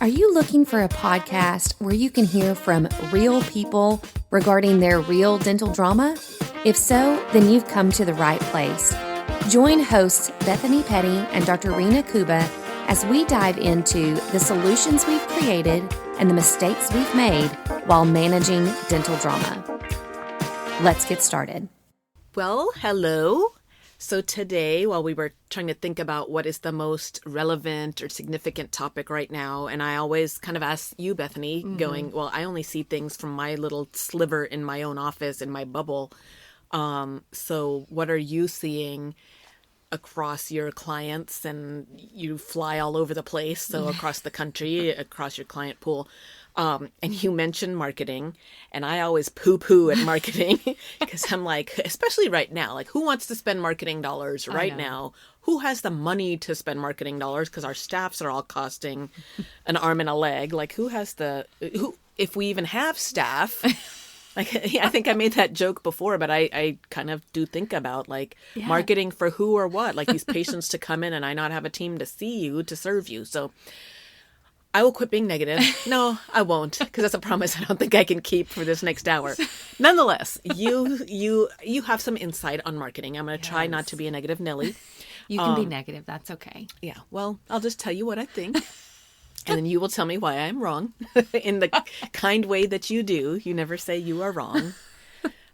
Are you looking for a podcast where you can hear from real people regarding their real dental drama? If so, then you've come to the right place. Join hosts Bethany Petty and Dr. Rena Kuba as we dive into the solutions we've created and the mistakes we've made while managing dental drama. Let's get started. Well, hello. So today, while we were trying to think about what is the most relevant or significant topic right now, and I always kind of ask you, Bethany, going, well, I only see things from my little sliver in my own office, in my bubble. So what are you seeing across your clients? And you fly all over the place, so across the country, across your client pool. And you mentioned marketing, and I always poo-poo at marketing because I'm like, especially right now, like who wants to spend marketing dollars right now? Who has the money to spend marketing dollars? Because our staffs are all costing an arm and a leg. Like who, if we even have staff, like I think I made that joke before, but I kind of do think about like marketing for who or what, like these patients to come in and I not have a team to see you, to serve you. So I will quit being negative. No, I won't, because that's a promise I don't think I can keep for this next hour. Nonetheless, you have some insight on marketing. I'm going to try not to be a negative Nelly. You can be negative. That's okay. Yeah. Well, I'll just tell you what I think, and then you will tell me why I'm wrong in the kind way that you do. You never say you are wrong.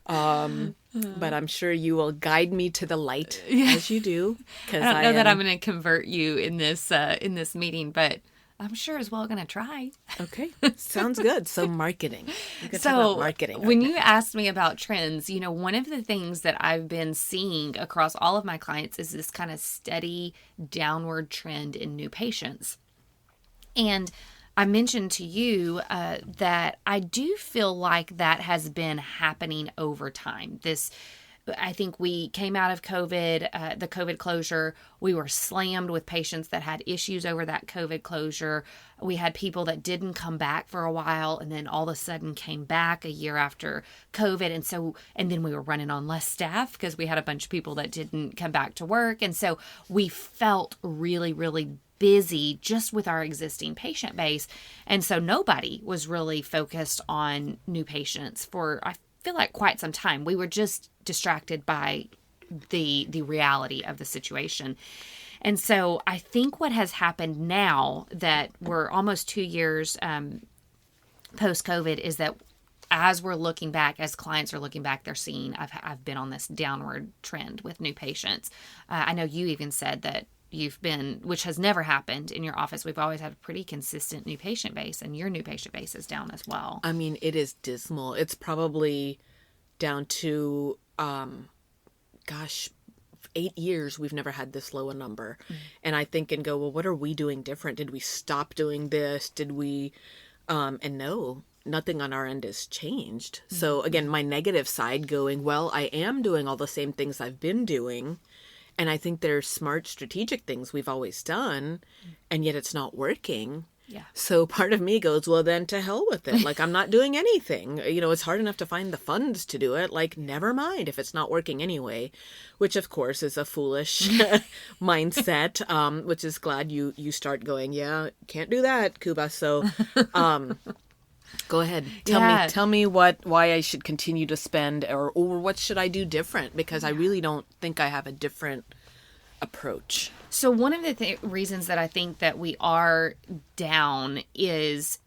But I'm sure you will guide me to the light as you do. I don't know that I'm going to convert you in this meeting, but I'm sure as well going to try. Okay. Sounds good. So marketing. So marketing. When you asked me about trends, one of the things that I've been seeing across all of my clients is this kind of steady downward trend in new patients. And I mentioned to you that I do feel like that has been happening over time. I think we came out of COVID, the COVID closure. We were slammed with patients that had issues over that COVID closure. We had people that didn't come back for a while and then all of a sudden came back a year after COVID. And then we were running on less staff because we had a bunch of people that didn't come back to work. And so we felt really, really busy just with our existing patient base. And so nobody was really focused on new patients for, I feel like, quite some time. We were just distracted by the reality of the situation. And so I think what has happened now that we're almost 2 years post-COVID is that as we're looking back, as clients are looking back, they're seeing I've been on this downward trend with new patients. I know you even said that you've been, which has never happened in your office. We've always had a pretty consistent new patient base, and your new patient base is down as well. I mean, it is dismal. It's probably down to, 8 years we've never had this low a number. And I think and go, well, what are we doing different? Did we stop doing this? Did we, and no, nothing on our end has changed. So again, my negative side going, well, I am doing all the same things I've been doing. And I think they're smart, strategic things we've always done, and yet it's not working. Yeah. So part of me goes, well, then to hell with it. Like, I'm not doing anything. It's hard enough to find the funds to do it. Like, never mind if it's not working anyway, which, of course, is a foolish mindset, which is glad you start going, yeah, can't do that, Kuba. So go ahead. Tell me why I should continue to spend or what should I do different? Because I really don't think I have a different approach. So one of the reasons that I think that we are down is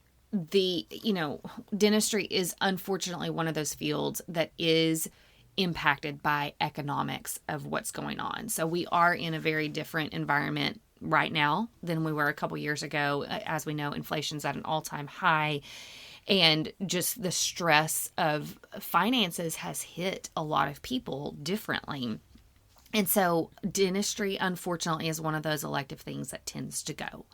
dentistry is unfortunately one of those fields that is impacted by economics of what's going on. So we are in a very different environment right now than we were a couple years ago. As we know, inflation's at an all-time high. And just the stress of finances has hit a lot of people differently. And so dentistry, unfortunately, is one of those elective things that tends to go.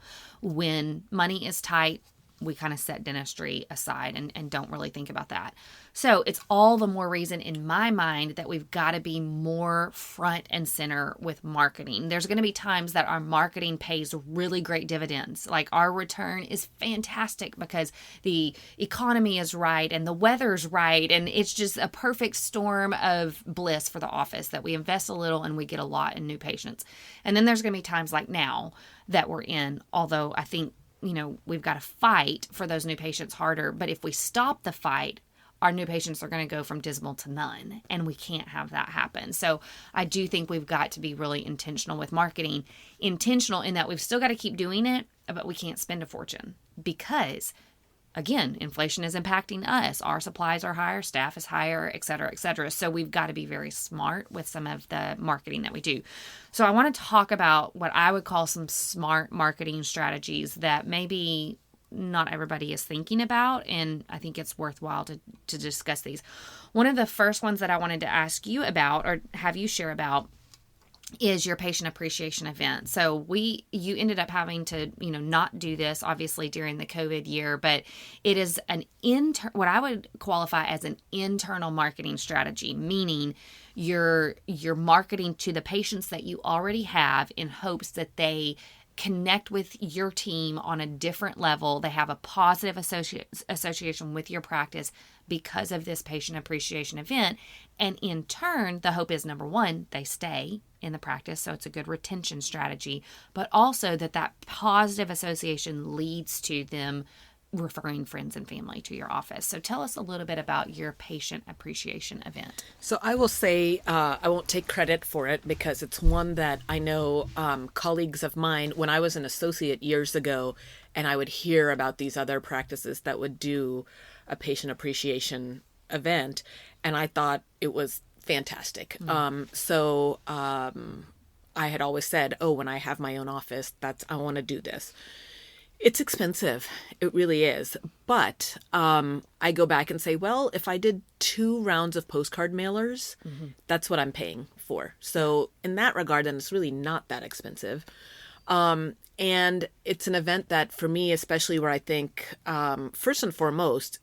When money is tight, we kind of set dentistry aside and don't really think about that. So it's all the more reason in my mind that we've got to be more front and center with marketing. There's going to be times that our marketing pays really great dividends. Like our return is fantastic because the economy is right and the weather's right. And it's just a perfect storm of bliss for the office that we invest a little and we get a lot in new patients. And then there's going to be times like now that we're in, although I think we've got to fight for those new patients harder. But if we stop the fight, our new patients are going to go from dismal to none, and we can't have that happen. So I do think we've got to be really intentional with marketing, intentional in that we've still got to keep doing it, but we can't spend a fortune because, again, inflation is impacting us. Our supplies are higher, staff is higher, et cetera, et cetera. So we've got to be very smart with some of the marketing that we do. So I want to talk about what I would call some smart marketing strategies that maybe not everybody is thinking about, and I think it's worthwhile to discuss these. One of the first ones that I wanted to ask you about or have you share about is your patient appreciation event. So you ended up having to, not do this obviously during the COVID year, but it is what I would qualify as an internal marketing strategy, meaning you're marketing to the patients that you already have in hopes that they connect with your team on a different level. They have a positive association with your practice because of this patient appreciation event. And in turn, the hope is, number one, they stay in the practice. So it's a good retention strategy, but also that positive association leads to them referring friends and family to your office. So tell us a little bit about your patient appreciation event. So I will say, I won't take credit for it because it's one that I know colleagues of mine, when I was an associate years ago, and I would hear about these other practices that would do a patient appreciation event, and I thought it was fantastic. So I had always said, when I have my own office, I want to do this. It's expensive. It really is. But I go back and say, well, if I did 2 rounds of postcard mailers, that's what I'm paying for. So in that regard, then it's really not that expensive. And it's an event that for me, especially where I think, first and foremost,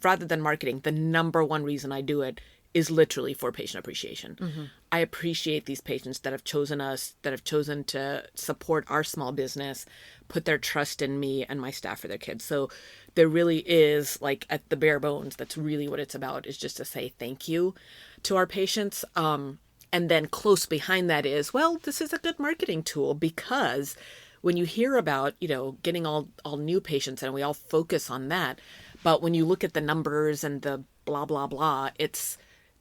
rather than marketing, the number one reason I do it is literally for patient appreciation. I appreciate these patients that have chosen us, that have chosen to support our small business, put their trust in me and my staff for their kids. So there really is, like, at the bare bones, that's really what it's about, is just to say thank you to our patients. And then close behind that is, well, this is a good marketing tool, because when you hear about, getting all new patients, and we all focus on that, but when you look at the numbers and the blah, blah, blah, it's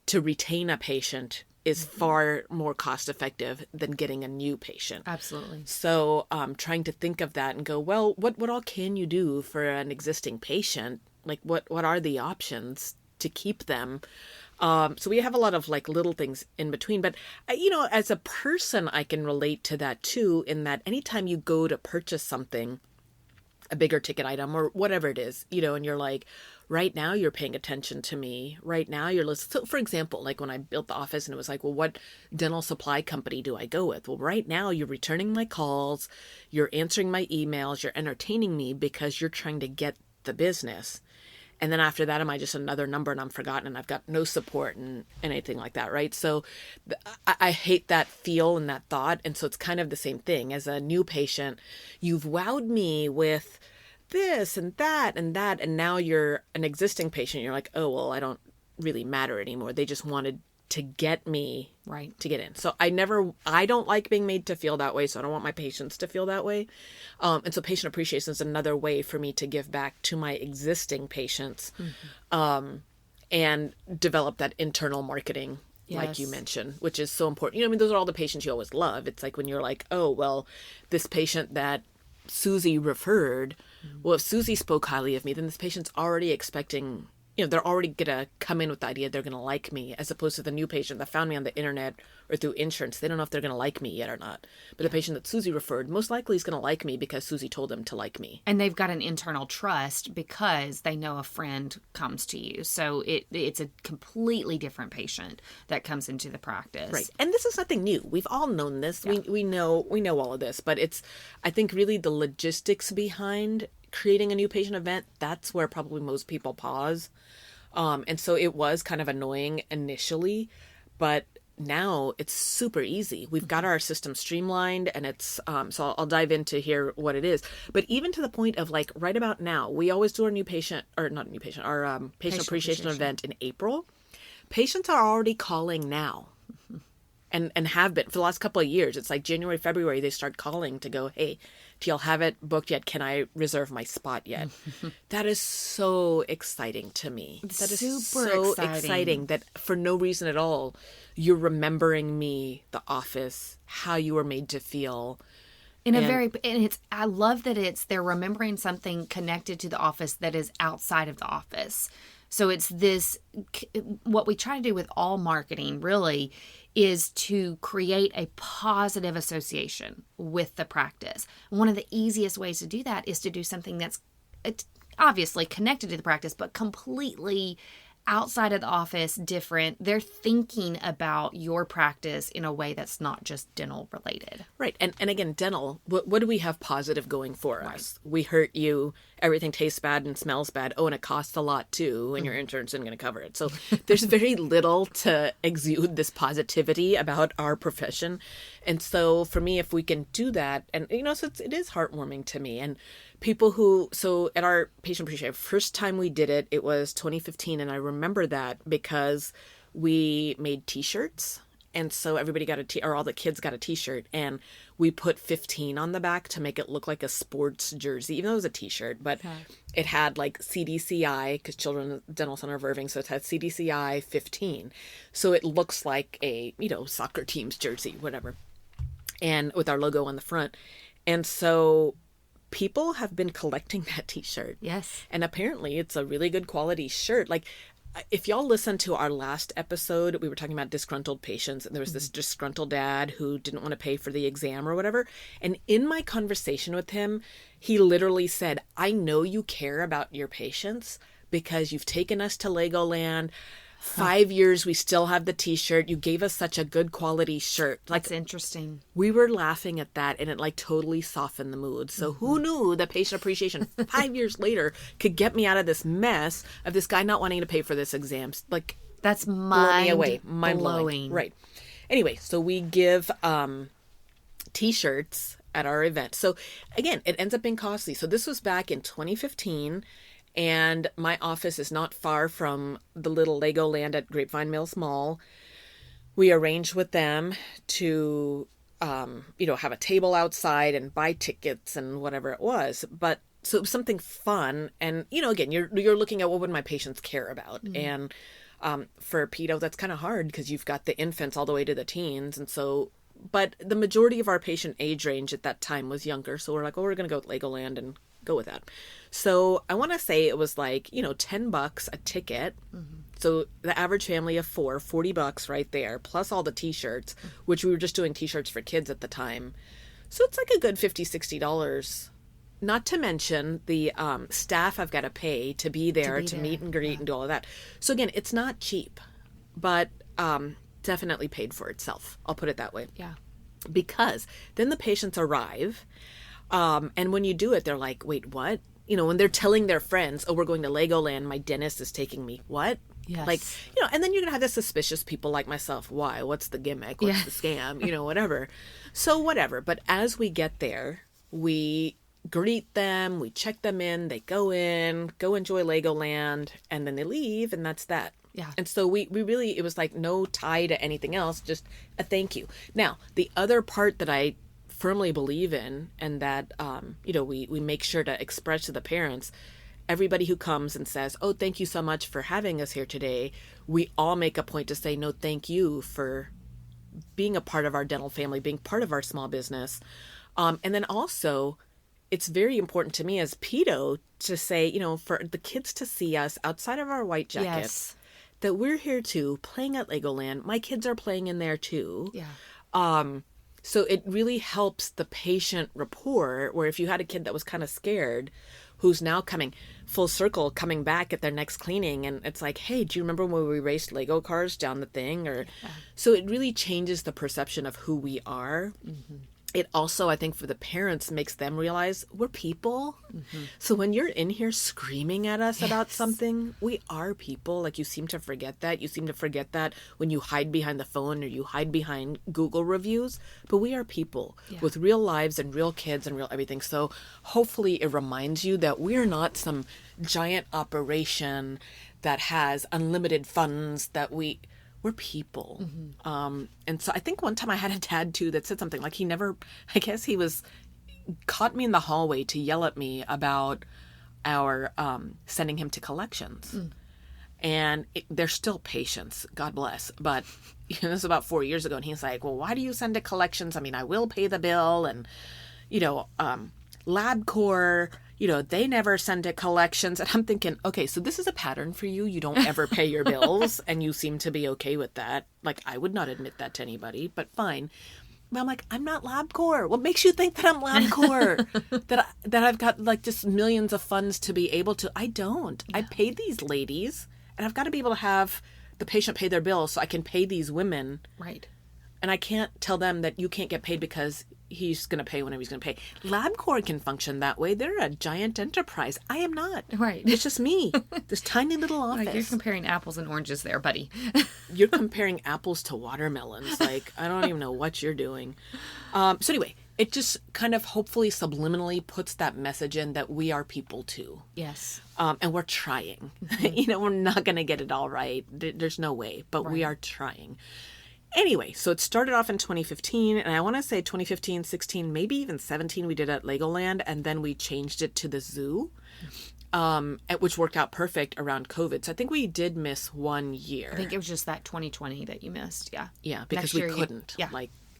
to retain a patient is far more cost effective than getting a new patient. Absolutely. So trying to think of that and go, well, what all can you do for an existing patient? Like what are the options to keep them? So we have a lot of like little things in between, but as a person, I can relate to that too, in that anytime you go to purchase something, a bigger ticket item or whatever it is, and you're like, right now you're paying attention to me. Right now you're listening. So for example, like when I built the office and it was like, well, what dental supply company do I go with? Well, right now you're returning my calls, you're answering my emails, you're entertaining me because you're trying to get the business. And then after that, am I just another number and I'm forgotten and I've got no support and anything like that, right? So I hate that feel and that thought. And so it's kind of the same thing. As a new patient, you've wowed me with this and that and that. And now you're an existing patient. You're like, oh, well, I don't really matter anymore. They just wanted to get me right to get in. So I don't like being made to feel that way. So I don't want my patients to feel that way. And so patient appreciation is another way for me to give back to my existing patients, and develop that internal marketing, like you mentioned, which is so important. Those are all the patients you always love. It's like when you're like, oh, well, this patient that Susie referred, well, if Susie spoke highly of me, then this patient's already expecting, they're already going to come in with the idea they're going to like me, as opposed to the new patient that found me on the internet or through insurance. They don't know if they're going to like me yet or not. But the patient that Susie referred, most likely is going to like me because Susie told them to like me. And they've got an internal trust because they know a friend comes to you. So it's a completely different patient that comes into the practice. Right. And this is nothing new. We've all known this. Yeah. We know all of this. But it's, I think, really the logistics behind creating a new patient event, that's where probably most people pause. And so it was kind of annoying initially, but now it's super easy. We've got our system streamlined, and it's, so I'll dive into here what it is. But even to the point of like right about now, we always do our patient appreciation event in April. Patients are already calling now. And have been for the last couple of years. It's like January, February, they start calling to go, hey, do y'all have it booked yet? Can I reserve my spot yet? That is so exciting to me. That is super so exciting. that for no reason at all, you're remembering me, the office, how you were made to feel. And it's, I love that they're remembering something connected to the office that is outside of the office. So it's this, what we try to do with all marketing really is to create a positive association with the practice. One of the easiest ways to do that is to do something that's obviously connected to the practice, but completely outside of the office, different. They're thinking about your practice in a way that's not just dental related. Right. And again, dental, what do we have positive going for us? We hurt you, everything tastes bad and smells bad. Oh, and it costs a lot too, and your insurance isn't going to cover it. So there's very little to exude this positivity about our profession. And so for me, if we can do that, and so it is heartwarming to me. And people so at our patient appreciation, first time we did it, it was 2015. And I remember that because we made t-shirts. And so everybody got or all the kids got a t-shirt, and we put 15 on the back to make it look like a sports jersey, even though it was a t-shirt, but it had like CDCI, because Children's Dental Center of Irving, so it had CDCI 15. So it looks like a, soccer team's jersey, whatever. And with our logo on the front. And so people have been collecting that t-shirt. Yes. And apparently it's a really good quality shirt. Like, if y'all listen to our last episode, we were talking about disgruntled patients, and there was this disgruntled dad who didn't want to pay for the exam or whatever. And in my conversation with him, he literally said, I know you care about your patients because you've taken us to Legoland. 5 years, we still have the t-shirt. You gave us such a good quality shirt. Like, that's interesting. We were laughing at that, and it like totally softened the mood. So who knew that patient appreciation 5 years later could get me out of this mess of this guy not wanting to pay for this exam? Like, that's blow me away. mind blowing. Right. Anyway, so we give t-shirts at our event. So again, it ends up being costly. So this was back in 2015. And my office is not far from the little Legoland at Grapevine Mills Mall. We arranged with them to, have a table outside and buy tickets and whatever it was. But so it was something fun. And, again, you're looking at what would my patients care about. And for pedo, that's kind of hard because you've got the infants all the way to the teens. And so, but the majority of our patient age range at that time was younger. So we're like, well, we're going to go with Legoland and go with that. So I want to say it was like, $10 a ticket. So the average family of four, $40 right there, plus all the t-shirts, which we were just doing t-shirts for kids at the time. So it's like a good $50, $60. Not to mention the staff I've got to pay to be there, to meet and greet and do all of that. So again, it's not cheap, but definitely paid for itself. I'll put it that way. Yeah. Because then the patients arrive. And when you do it, they're like, wait, what? When they're telling their friends, oh, we're going to Legoland, my dentist is taking me. What? Yes. Like, and then you're going to have the suspicious people like myself. Why? What's the gimmick? What's the scam? Whatever. So whatever. But as we get there, we greet them, we check them in, they go enjoy Legoland, and then they leave, and that's that. Yeah. And so we really, it was like no tie to anything else, just a thank you. Now, the other part that I firmly believe in, and that we make sure to express to the parents, everybody who comes and says, oh, thank you so much for having us here today, we all make a point to say, no, thank you for being a part of our dental family, being part of our small business. And then also, it's very important to me as pedo to say, for the kids to see us outside of our white jackets, that we're here too, playing at Legoland. My kids are playing in there too. Yeah. So it really helps the patient rapport, where if you had a kid that was kind of scared, who's now coming full circle, coming back at their next cleaning, and it's like, hey, do you remember when we raced Lego cars down the thing? Or so it really changes the perception of who we are. It also, I think, for the parents, makes them realize we're people. So when you're in here screaming at us about something, we are people. Like, you seem to forget that. You seem to forget that when you hide behind the phone or you hide behind Google reviews. But we are people with real lives and real kids and real everything. So hopefully it reminds you that we're not some giant operation that has unlimited funds, that we're people. And so I think one time I had a dad too that said something like, I guess he was caught me in the hallway to yell at me about our sending him to collections. And there's still patients, God bless. But this was about 4 years ago. And he's like, well, why do you send to collections? I mean, I will pay the bill. And, LabCorp, they never send to collections. And I'm thinking, okay, so this is a pattern for you. You don't ever pay your bills. And you seem to be okay with that. Like, I would not admit that to anybody, but fine. But I'm like, I'm not LabCorp. What makes you think that I'm LabCorp? that I've got like just millions of funds to be able to? I don't. Yeah. I pay these ladies. And I've got to be able to have the patient pay their bills so I can pay these women. Right. And I can't tell them that you can't get paid because he's going to pay whenever he's going to pay. LabCorp can function that way. They're a giant enterprise. I am not. Right. It's just me. This tiny little office. Like you're comparing apples and oranges there, buddy. You're comparing apples to watermelons. Like, I don't even know what you're doing. So anyway, it just kind of hopefully subliminally puts that message in that we are people too. Yes. And we're trying. We're not going to get it all right. There's no way, but we are trying. Anyway, so it started off in 2015, and I want to say 2015, 16, maybe even 17 we did at Legoland, and then we changed it to the zoo, which worked out perfect around COVID. So I think we did miss 1 year. I think it was just that 2020 that you missed, yeah. Yeah, because we couldn't.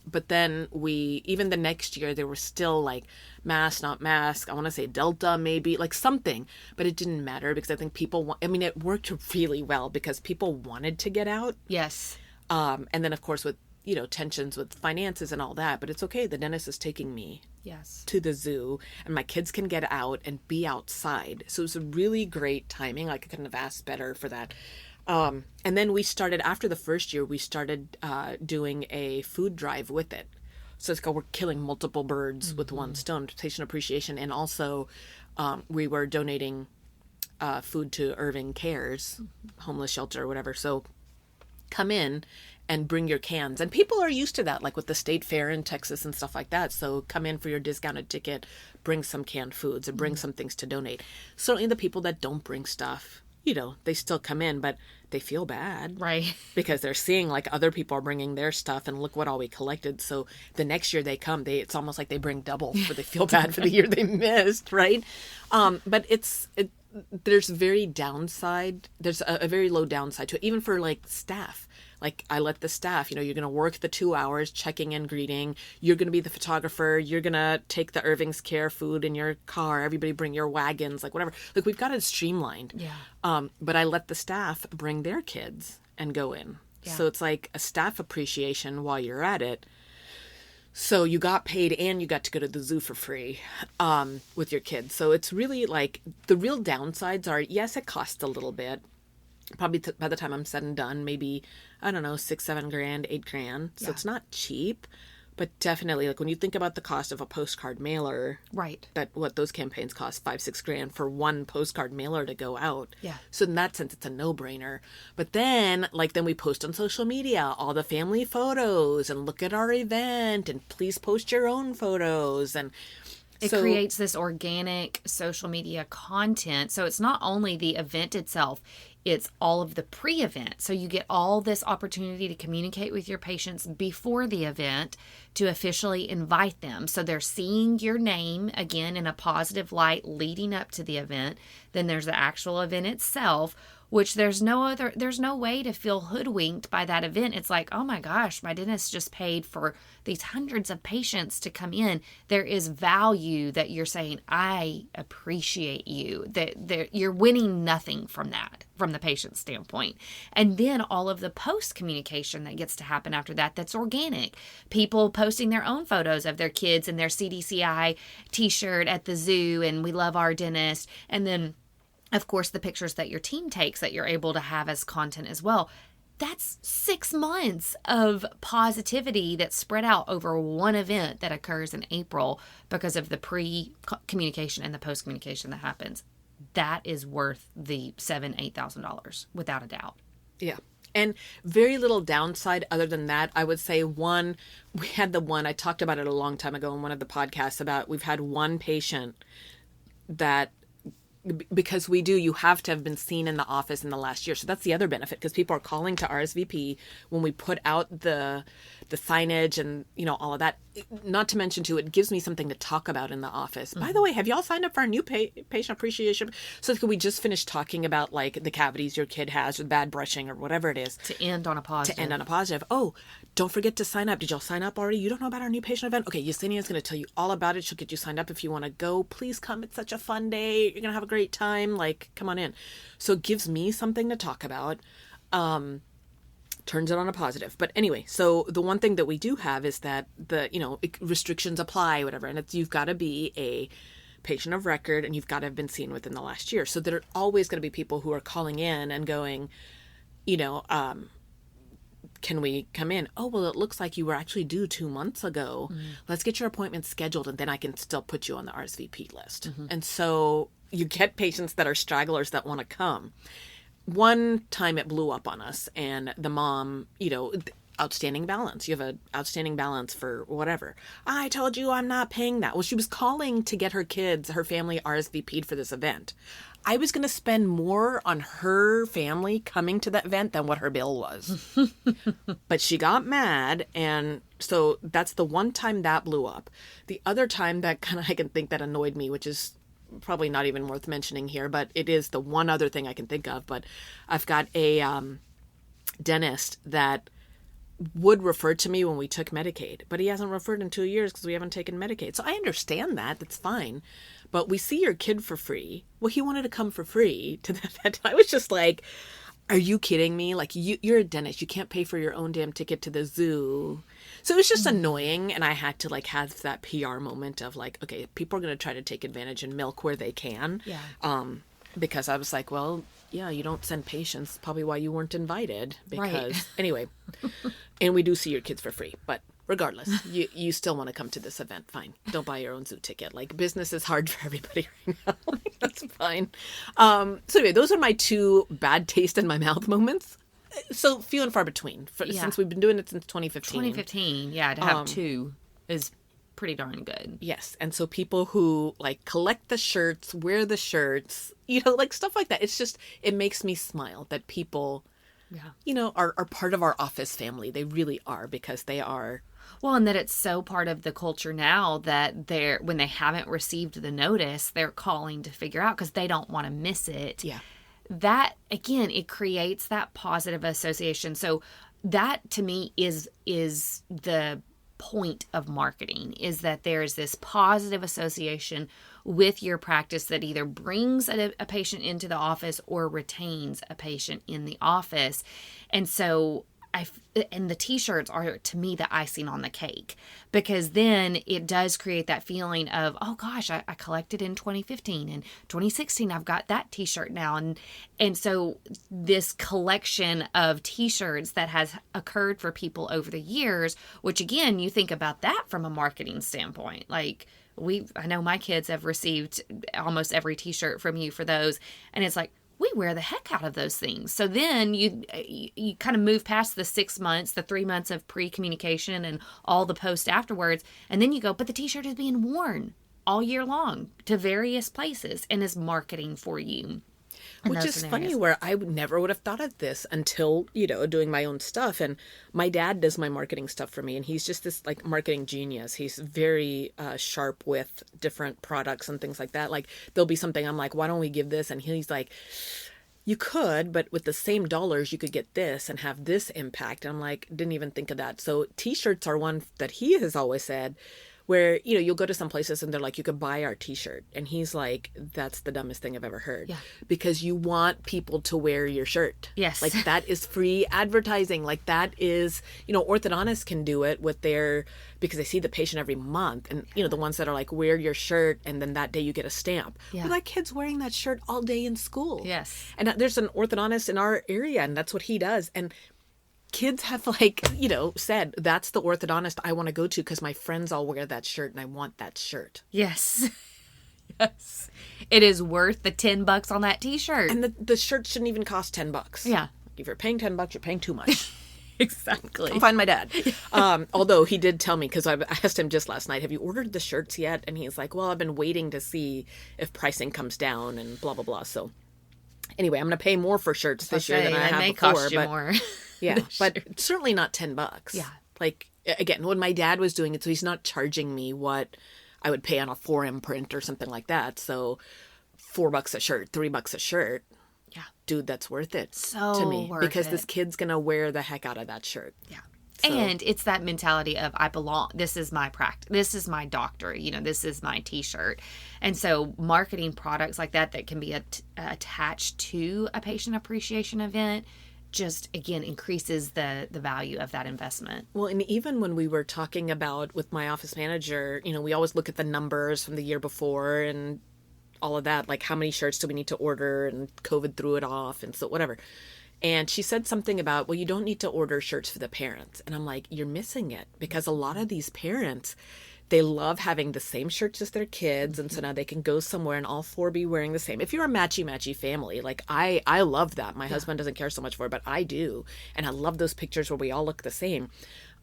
But then even the next year, there was still like mask, not mask. I want to say Delta, maybe like something, but it didn't matter because I think it worked really well because people wanted to get out. Yes. And then of course with, tensions with finances and all that, but it's okay. The dentist is taking me to the zoo and my kids can get out and be outside. So it was a really great timing. Like I couldn't have asked better for that. And then we started, after the first year, we started doing a food drive with it. So it's called We're Killing Multiple Birds with One Stone, patient appreciation. And also we were donating food to Irving Cares, homeless shelter or whatever. So come in and bring your cans. And people are used to that, like with the state fair in Texas and stuff like that. So come in for your discounted ticket, bring some canned foods and bring some things to donate. Certainly the people that don't bring stuff, they still come in, but they feel bad. Right. Because they're seeing like other people are bringing their stuff and look what all we collected. So the next year they come, it's almost like they bring double, for they feel bad for the year they missed, right? But there's very downside. There's a very low downside to it, even for like staff. Like I let the staff, you're going to work the 2 hours checking and greeting. You're going to be the photographer. You're going to take the Irving's Care food in your car. Everybody bring your wagons, like whatever. Like we've got it streamlined. Yeah. But I let the staff bring their kids and go in. Yeah. So it's like a staff appreciation while you're at it. So you got paid and you got to go to the zoo for free with your kids. So it's really like the real downsides are, yes, it costs a little bit. Probably by the time I'm said and done, maybe, I don't know, $6-7 grand, $8 So it's not cheap, but definitely like when you think about the cost of a postcard mailer, right? What those campaigns cost, $5-6 grand for one postcard mailer to go out. Yeah. So in that sense, it's a no-brainer. But then we post on social media all the family photos and look at our event and please post your own photos and. It creates this organic social media content. So it's not only the event itself, it's all of the pre-event. So you get all this opportunity to communicate with your patients before the event to officially invite them. So they're seeing your name again in a positive light leading up to the event. Then there's the actual event itself, which there's no way to feel hoodwinked by that event. It's like, oh my gosh, my dentist just paid for these hundreds of patients to come in. There is value that you're saying, I appreciate you. That you're winning nothing from that, from the patient's standpoint. And then all of the post communication that gets to happen after that, that's organic. People posting their own photos of their kids in their CDCI t-shirt at the zoo, and we love our dentist. And then of course, the pictures that your team takes that you're able to have as content as well. That's 6 months of positivity that's spread out over one event that occurs in April because of the pre-communication and the post-communication that happens. That is worth the $7,000-$8,000 without a doubt. Yeah. And very little downside other than that. I would say we had I talked about it a long time ago in one of the podcasts about we've had one patient that, because you have to have been seen in the office in the last year. So that's the other benefit, because people are calling to RSVP when we put out the signage and, all of that. not to mention too, it gives me something to talk about in the office. By the way, have y'all signed up for our new patient appreciation? So could we just finish talking about like the cavities your kid has or bad brushing or whatever it is? To end on a positive. Oh, don't forget to sign up. Did y'all sign up already? You don't know about our new patient event? Okay, Yesenia's going to tell you all about it. She'll get you signed up if you want to go. Please come. It's such a fun day. You're going to have a great time. Like, come on in. So it gives me something to talk about. Turns it on a positive. But anyway, so the one thing that we do have is that restrictions apply, whatever. And you've got to be a patient of record and you've got to have been seen within the last year. So there are always going to be people who are calling in and going, can we come in? Oh, well, it looks like you were actually due 2 months ago. Let's get your appointment scheduled and then I can still put you on the RSVP list. And so you get patients that are stragglers that want to come. One time it blew up on us and the mom, outstanding balance. You have an outstanding balance for whatever. I told you I'm not paying that. Well, she was calling to get her family RSVP'd for this event. I was going to spend more on her family coming to that event than what her bill was. But she got mad. And so that's the one time that blew up. The other time that I can think that annoyed me, which is probably not even worth mentioning here, but it is the one other thing I can think of. But I've got a dentist that would refer to me when we took Medicaid, but he hasn't referred in 2 years because we haven't taken Medicaid. So I understand that. That's fine. But we see your kid for free. Well, he wanted to come for free to the vet. I was just like, are you kidding me? Like, you're a dentist. You can't pay for your own damn ticket to the zoo. So it was just annoying. And I had to have that PR moment of okay, people are going to try to take advantage and milk where they can. Yeah. Because I was like, well, yeah, you don't send patients. Probably why you weren't invited. Because anyway, and we do see your kids for free. But regardless, you still want to come to this event. Fine. Don't buy your own zoo ticket. Business is hard for everybody right now. That's fine. So anyway, those are my two bad taste in my mouth moments. So few and far between. Since we've been doing it since 2015. 2015, yeah. To have two is pretty darn good. Yes. And so people who collect the shirts, wear the shirts, stuff like that. It's just, it makes me smile that people, are part of our office family. They really are, because they are. Well, and that it's so part of the culture now that when they haven't received the notice, they're calling to figure out because they don't want to miss it. Yeah. That, again, it creates that positive association. So that, to me, is the point of marketing, is that there's this positive association with your practice that either brings a patient into the office or retains a patient in the office. And so and the t-shirts are, to me, the icing on the cake, because then it does create that feeling of, oh gosh, I collected in 2015 and 2016. I've got that t-shirt now. And so this collection of t-shirts that has occurred for people over the years, which again, you think about that from a marketing standpoint, I know my kids have received almost every t-shirt from you for those. And it's like, we wear the heck out of those things. So then you kind of move past the 6 months, the 3 months of pre-communication and all the post afterwards. And then you go, but the t-shirt is being worn all year long to various places and is marketing for you. Which is funny, where I never would have thought of this until, doing my own stuff. And my dad does my marketing stuff for me. And he's just this marketing genius. He's very sharp with different products and things like that. There'll be something I'm like, why don't we give this? And he's like, you could, but with the same dollars, you could get this and have this impact. And I'm like, didn't even think of that. So t-shirts are one that he has always said, where, you'll go to some places and they're like, you could buy our t-shirt. And he's like, that's the dumbest thing I've ever heard. Yeah. Because you want people to wear your shirt. Yes. That is free advertising. That is, orthodontists can do it with because they see the patient every month. And, the ones that are like, wear your shirt and then that day you get a stamp. Yeah. Well, that kid's wearing that shirt all day in school. Yes. And there's an orthodontist in our area and that's what he does. And kids have said, that's the orthodontist I want to go to because my friends all wear that shirt and I want that shirt. Yes. Yes. It is worth the $10 on that t-shirt. And the shirt shouldn't even cost $10. Yeah. If you're paying $10, you're paying too much. Exactly. I'll find my dad. Although he did tell me, because I asked him just last night, have you ordered the shirts yet? And he's like, well, I've been waiting to see if pricing comes down and blah, blah, blah. So anyway, I'm going to pay more for shirts this year than I have before. Cost you more. Yeah, but certainly not $10. Yeah. again, when my dad was doing it, so he's not charging me what I would pay on a 4M print or something like that. So $4 a shirt, $3 a shirt. Yeah. Dude, that's worth it So to me worth because it. this kid's going to wear the heck out of that shirt. Yeah. So- And it's that mentality of I belong. This is my practice. This is my doctor. This is my T-shirt. And so marketing products like that can be attached to a patient appreciation event just, again, increases the value of that investment. Well, and even when we were talking about with my office manager, we always look at the numbers from the year before and all of that, like how many shirts do we need to order, and COVID threw it off and so whatever. And she said something about, well, you don't need to order shirts for the parents. And I'm like, you're missing it, because a lot of these parents, they love having the same shirts as their kids. And so now they can go somewhere and all four be wearing the same. If you're a matchy family, like I love that. My husband doesn't care so much for it, but I do. And I love those pictures where we all look the same.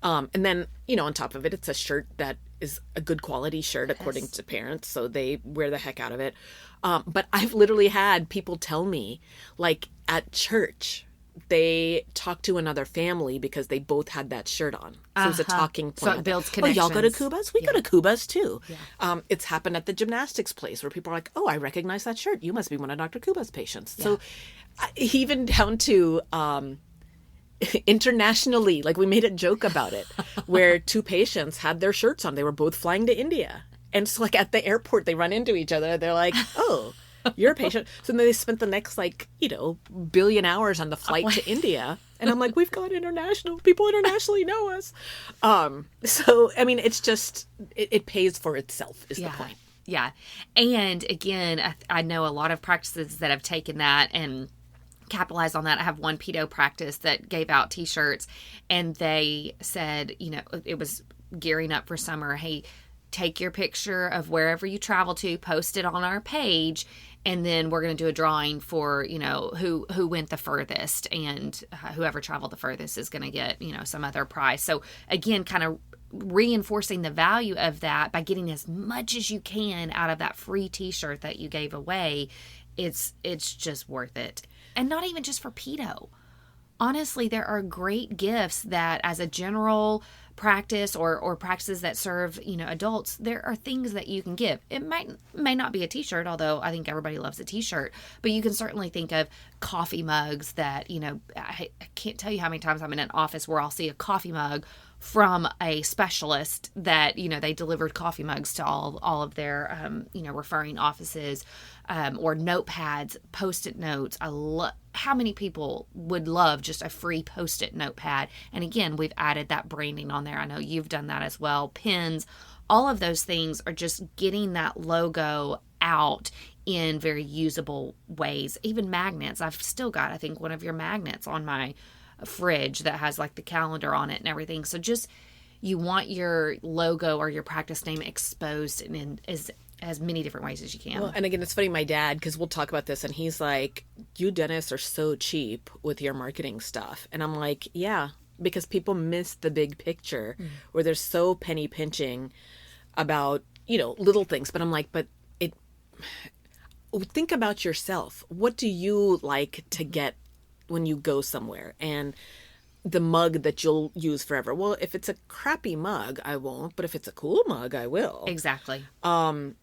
And then, on top of it, it's a shirt that is a good quality shirt according to parents. So they wear the heck out of it. But I've literally had people tell me, like at church, they talked to another family because they both had that shirt on. So it was a talking point. So it builds connections. Oh, y'all go to Kuba's? We go to Kuba's too. Yeah. It's happened at the gymnastics place where people are like, oh, I recognize that shirt. You must be one of Dr. Kuba's patients. Yeah. So even down to internationally, like we made a joke about it, where two patients had their shirts on. They were both flying to India. And so like at the airport, they run into each other. They're like, oh, you're a patient. So then they spent the next billion hours on the flight to India. And I'm like, we've gone international. People internationally know us. So, I mean, it's just, it pays for itself is the point. Yeah. And again, I know a lot of practices that have taken that and capitalized on that. I have one pedo practice that gave out T-shirts, and they said, it was gearing up for summer. Hey, take your picture of wherever you travel to, post it on our page, and then we're going to do a drawing for, who went the furthest, and whoever traveled the furthest is going to get, some other prize. So again, kind of reinforcing the value of that by getting as much as you can out of that free T-shirt that you gave away. It's just worth it. And not even just for pedo. Honestly, there are great gifts that as a general practice or practices that serve, adults, there are things that you can give. It may not be a T-shirt, although I think everybody loves a T-shirt, but you can certainly think of coffee mugs that, I can't tell you how many times I'm in an office where I'll see a coffee mug from a specialist that, they delivered coffee mugs to all of their, referring offices, or notepads, Post-it notes. How many people would love just a free Post-it notepad? And again, we've added that branding on there. I know you've done that as well. Pins, all of those things are just getting that logo out in very usable ways. Even magnets. I've still got, I think, one of your magnets on my fridge that has like the calendar on it and everything. So just, you want your logo or your practice name exposed in as many different ways as you can. Well, and again, it's funny, my dad, because we'll talk about this, and he's like, you dentists are so cheap with your marketing stuff. And I'm like, yeah, because people miss the big picture where they're so penny pinching about, little things. But I'm like, think about yourself. What do you like to get when you go somewhere? And the mug that you'll use forever. Well, if it's a crappy mug, I won't. But if it's a cool mug, I will. Exactly.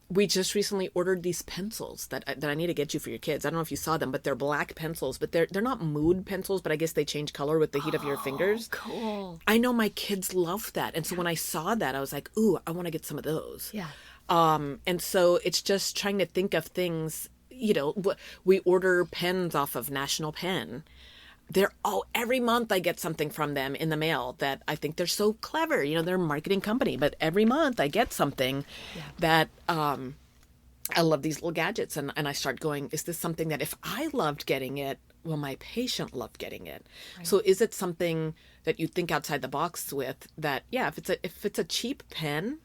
We just recently ordered these pencils that I need to get you for your kids. I don't know if you saw them, but they're black pencils. But they're not mood pencils, but I guess they change color with the heat of your fingers. Cool. I know my kids love that. And so when I saw that, I was like, ooh, I want to get some of those. Yeah. And so it's just trying to think of things, we order pens off of National Pen. Every month I get something from them in the mail that I think they're so clever. They're a marketing company, but every month I get something that I love these little gadgets. And I start going, is this something that if I loved getting it, will my patient love getting it? Right. So is it something that you think outside the box with that, if it's a cheap pen,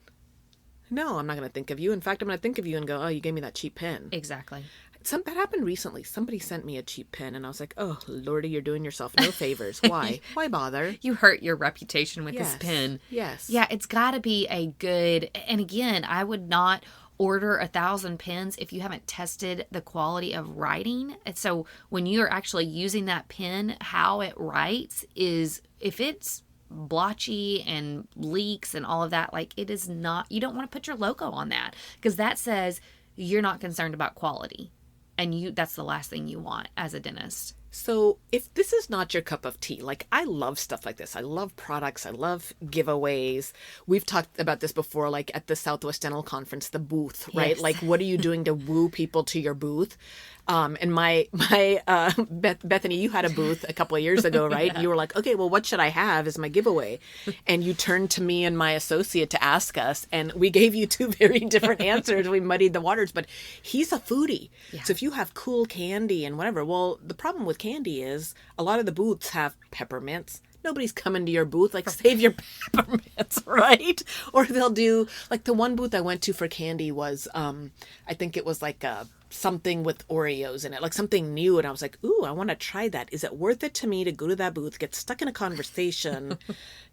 no, I'm not going to think of you. In fact, I'm going to think of you and go, oh, you gave me that cheap pen. Exactly. That happened recently. Somebody sent me a cheap pen, and I was like, oh, Lordy, you're doing yourself no favors. Why? Why bother? You hurt your reputation with this pen. Yes. Yeah, it's got to be a good, and again, I would not order 1,000 pens if you haven't tested the quality of writing. And so when you're actually using that pen, how it writes is, if it's blotchy and leaks and all of that, like it is not, you don't want to put your logo on that, because that says you're not concerned about quality. And that's the last thing you want as a dentist. So if this is not your cup of tea, like I love stuff like this. I love products. I love giveaways. We've talked about this before, like at the Southwest Dental Conference, the booth, right? Yes. Like what are you doing to woo people to your booth? And Bethany, you had a booth a couple of years ago, right? Yeah. You were like, okay, well, what should I have as my giveaway? And you turned to me and my associate to ask us, and we gave you two very different answers. We muddied the waters, but he's a foodie. Yeah. So if you have cool candy and whatever, well, the problem with candy is a lot of the booths have peppermints. Nobody's coming to your booth, like, save your peppermints, right? Or they'll do, like, the one booth I went to for candy was, I think it was like something with Oreos in it, like something new. And I was like, ooh, I want to try that. Is it worth it to me to go to that booth, get stuck in a conversation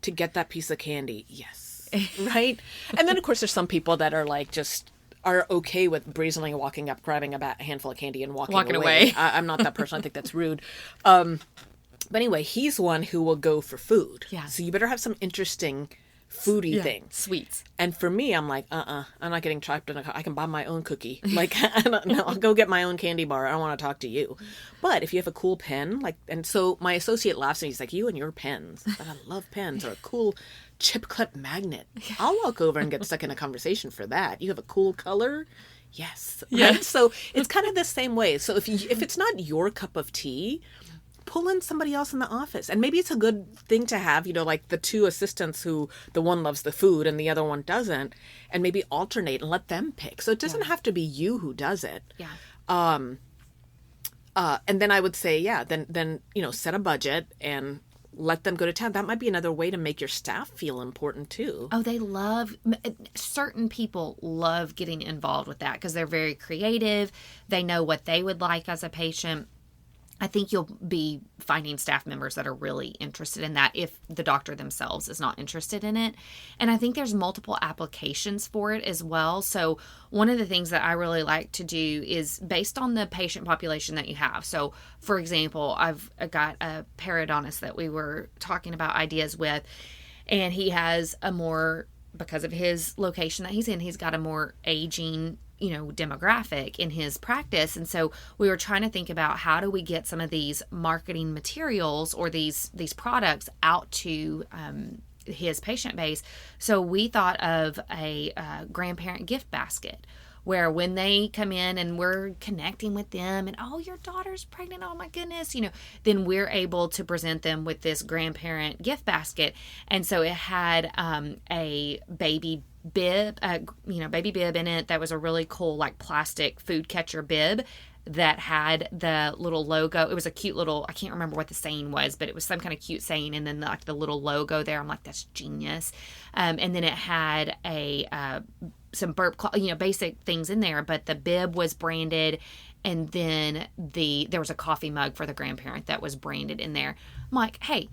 to get that piece of candy? Yes. Right? And then, of course, there's some people that are like, just are okay with brazenly walking up, grabbing a handful of candy and walking away. I'm not that person. I think that's rude. But anyway, he's one who will go for food. Yeah. So you better have some interesting foodie thing. Sweets. And for me, I'm like, I'm not getting trapped in I can buy my own cookie. Like, I'll go get my own candy bar. I don't want to talk to you. But if you have a cool pen, like, and so my associate laughs and he's like, you and your pens. But I love pens, or a cool chip clip magnet. I'll walk over and get stuck in a conversation for that. You have a cool color? Yes. Yeah. Right? So it's kind of the same way. So if it's not your cup of tea, pull in somebody else in the office. And maybe it's a good thing to have, like the two assistants who the one loves the food and the other one doesn't, and maybe alternate and let them pick. So it doesn't have to be you who does it. Yeah. And then I would say, then set a budget and let them go to town. That might be another way to make your staff feel important too. Oh, certain people love getting involved with that because they're very creative. They know what they would like as a patient. I think you'll be finding staff members that are really interested in that if the doctor themselves is not interested in it. And I think there's multiple applications for it as well. So one of the things that I really like to do is based on the patient population that you have. So for example, I've got a periodontist that we were talking about ideas with, and he has because of his location that he's in, he's got a more aging demographic in his practice. And so we were trying to think about how do we get some of these marketing materials or these products out to his patient base. So we thought of a grandparent gift basket, where when they come in and we're connecting with them and, oh, your daughter's pregnant, oh my goodness, then we're able to present them with this grandparent gift basket. And so it had a baby bib, baby bib in it that was a really cool, like, plastic food catcher bib that had the little logo. It was a cute little, I can't remember what the saying was, but it was some kind of cute saying, and then the little logo there. I'm like, that's genius. And then it had some burp, basic things in there, but the bib was branded, and then there was a coffee mug for the grandparent that was branded in there. I'm like, hey,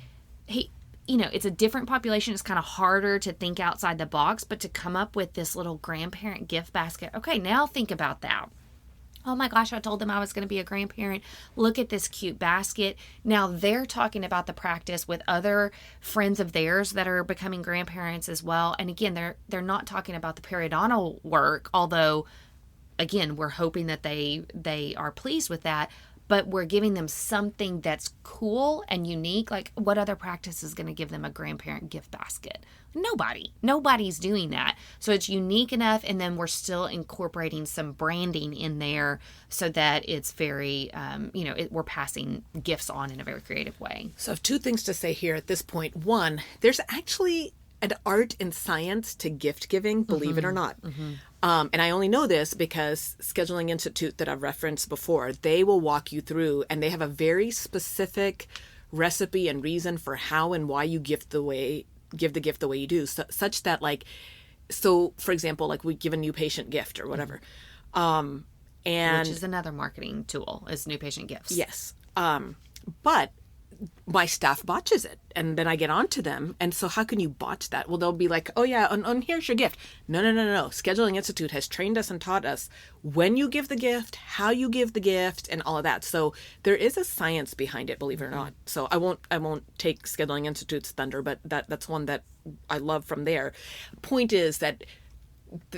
it's a different population. It's kind of harder to think outside the box, but to come up with this little grandparent gift basket. Okay, now think about that. Oh my gosh, I told them I was going to be a grandparent. Look at this cute basket. Now they're talking about the practice with other friends of theirs that are becoming grandparents as well. And again, they're not talking about the periodontal work, although again, we're hoping that they are pleased with that. But we're giving them something that's cool and unique. Like, what other practice is going to give them a grandparent gift basket? Nobody's doing that. So it's unique enough, and then we're still incorporating some branding in there so that it's very, we're passing gifts on in a very creative way. So I have two things to say here at this point. One, there's actually an art and science to gift giving, believe it or not. Mm-hmm. And I only know this because Scheduling Institute that I've referenced before, they will walk you through, and they have a very specific recipe and reason for how and why you give the gift the way you do, such that, like, so for example, like, we give a new patient gift or whatever. And which is another marketing tool, is new patient gifts. Yes. But my staff botches it, and then I get on to them. And so how can you botch that? Well, they'll be like, oh yeah, and here's your gift. No, no, no, no, no. Scheduling Institute has trained us and taught us when you give the gift, how you give the gift, and all of that. So there is a science behind it, believe it or not. So I won't take Scheduling Institute's thunder, but that's one that I love from there. Point is that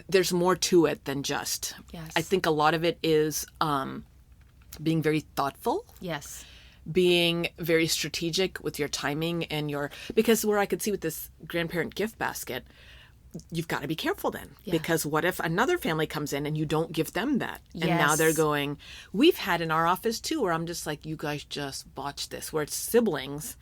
there's more to it than just. Yes. I think a lot of it is being very thoughtful. Yes. Being very strategic with your timing and because where I could see with this grandparent gift basket, you've got to be careful then. Yeah. Because what if another family comes in and you don't give them that? Yes. And now they're going, we've had in our office too, where I'm just like, you guys just botched this, where it's siblings,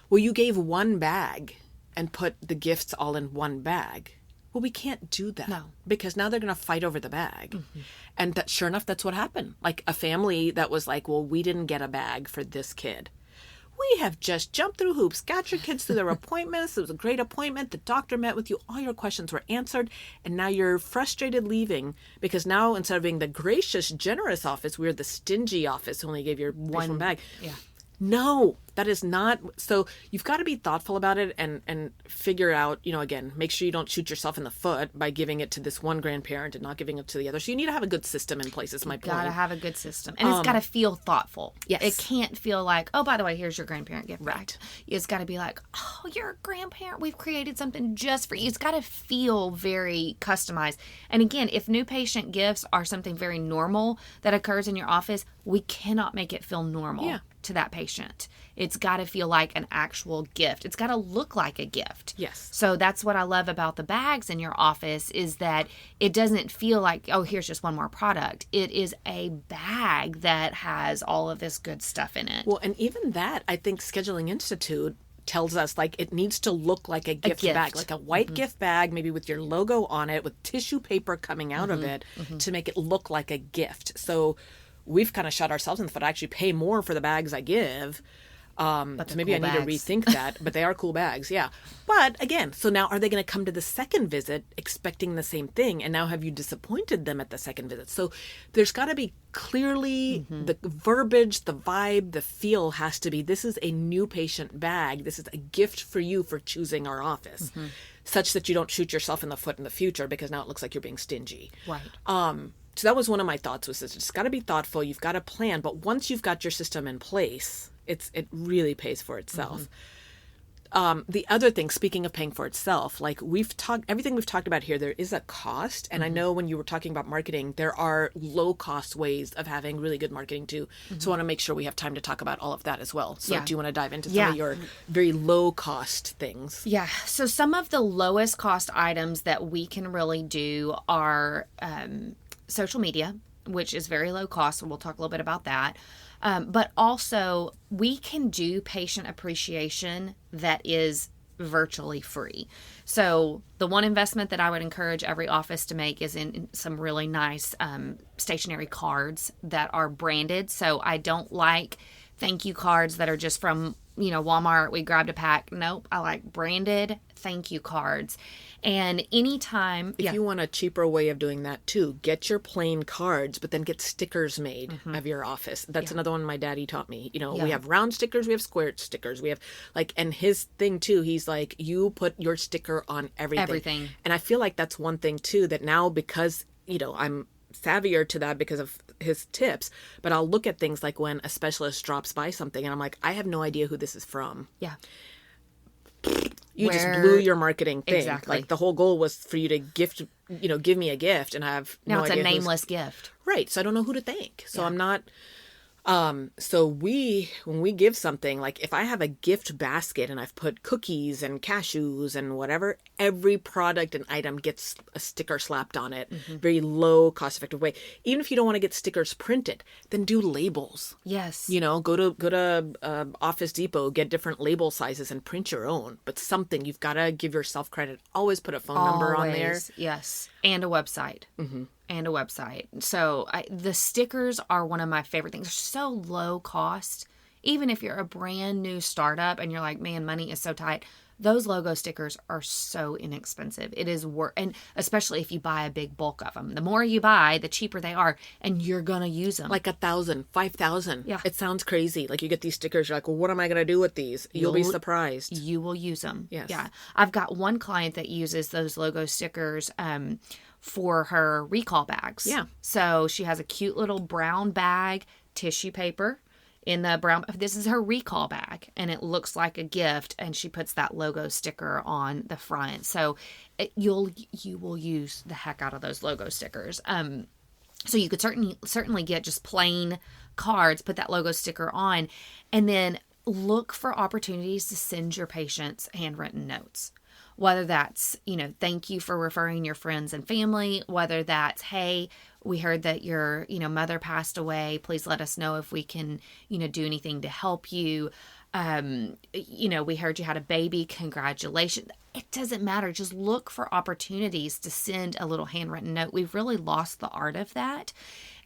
where you gave one bag and put the gifts all in one bag. Well, we can't do that. No. Because now they're going to fight over the bag. Mm-hmm. And that, sure enough, that's what happened. Like a family that was like, well, we didn't get a bag for this kid. We have just jumped through hoops, got your kids through their appointments. It was a great appointment. The doctor met with you. All your questions were answered. And now you're frustrated leaving because now instead of being the gracious, generous office, we're the stingy office who only gave your one bag. Yeah. No, that is not. So you've got to be thoughtful about it and figure out, again, make sure you don't shoot yourself in the foot by giving it to this one grandparent and not giving it to the other. So you need to have a good system in place, is my point. Got to have a good system. And it's got to feel thoughtful. Yes. It can't feel like, oh, by the way, here's your grandparent gift bag. Right. It's got to be like, oh, you're a grandparent. We've created something just for you. It's got to feel very customized. And again, if new patient gifts are something very normal that occurs in your office, we cannot make it feel normal to that patient. It's got to feel like an actual gift. It's got to look like a gift. Yes. So that's what I love about the bags in your office is that it doesn't feel like, oh, here's just one more product. It is a bag that has all of this good stuff in it. Well, and even that, I think Scheduling Institute tells us like it needs to look like a gift bag, like a white gift bag, maybe with your logo on it, with tissue paper coming out of it to make it look like a gift. So we've kind of shot ourselves in the foot. I actually pay more for the bags I give. So maybe cool I need to rethink that, but they are cool bags. Yeah. But again, so now are they going to come to the second visit expecting the same thing? And now have you disappointed them at the second visit? So there's got to be clearly the verbiage, the vibe, the feel has to be, this is a new patient bag. This is a gift for you for choosing our office, such that you don't shoot yourself in the foot in the future because now it looks like you're being stingy. Right. So that was one of my thoughts was this, it's got to be thoughtful. You've got to plan, but once you've got your system in place, it really pays for itself. The other thing, speaking of paying for itself, like everything we've talked about here, there is a cost. And I know when you were talking about marketing, there are low cost ways of having really good marketing too. So I want to make sure we have time to talk about all of that as well. So do you want to dive into some of your very low cost things? Yeah. So some of the lowest cost items that we can really do are social media, which is very low cost. So we'll talk a little bit about that. But also, we can do patient appreciation that is virtually free. So the one investment that I would encourage every office to make is in some really nice stationery cards that are branded. So I don't like thank you cards that are just from, Walmart. We grabbed a pack. Nope. I like branded thank you cards. And anytime... If you want a cheaper way of doing that too, get your plain cards, but then get stickers made of your office. That's another one my daddy taught me. We have round stickers, we have square stickers, we have and his thing too, he's like, you put your sticker on everything. And I feel like that's one thing too, that now because, I'm savvier to that because of his tips, but I'll look at things like when a specialist drops by something and I'm like, I have no idea who this is from. Yeah. You just blew your marketing thing. Exactly. Like the whole goal was for you to gift, give me a gift and I have now no idea. Now it's a nameless gift. Right. So I don't know who to thank. So I'm not, so when we give something, like if I have a gift basket and I've put cookies and cashews and whatever, every product and item gets a sticker slapped on it. Very low cost effective way. Even if you don't want to get stickers printed, then do labels. Yes. Go to Office Depot, get different label sizes and print your own. But something, you've got to give yourself credit. Always put a phone number on there. Yes. And a website. And a website. So the stickers are one of my favorite things. They're so low cost. Even if you're a brand new startup and you're like, man, money is so tight, Those logo stickers are so inexpensive. It is worth, and especially if you buy a big bulk of them. The more you buy, the cheaper they are, and you're going to use them. Like 1,000, 5,000. Yeah. It sounds crazy. Like you get these stickers, you're like, well, what am I going to do with these? You'll be surprised. You will use them. Yes. Yeah. I've got one client that uses those logo stickers for her recall bags. Yeah. So she has a cute little brown bag, tissue paper in the brown. This is her recall bag, and it looks like a gift, and she puts that logo sticker on the front. So you will use the heck out of those logo stickers. So you could certainly get just plain cards, put that logo sticker on, and then look for opportunities to send your patients handwritten notes. Whether that's, thank you for referring your friends and family, whether that's, hey, we heard that your, mother passed away. Please let us know if we can, do anything to help you. We heard you had a baby. Congratulations. It doesn't matter. Just look for opportunities to send a little handwritten note. We've really lost the art of that.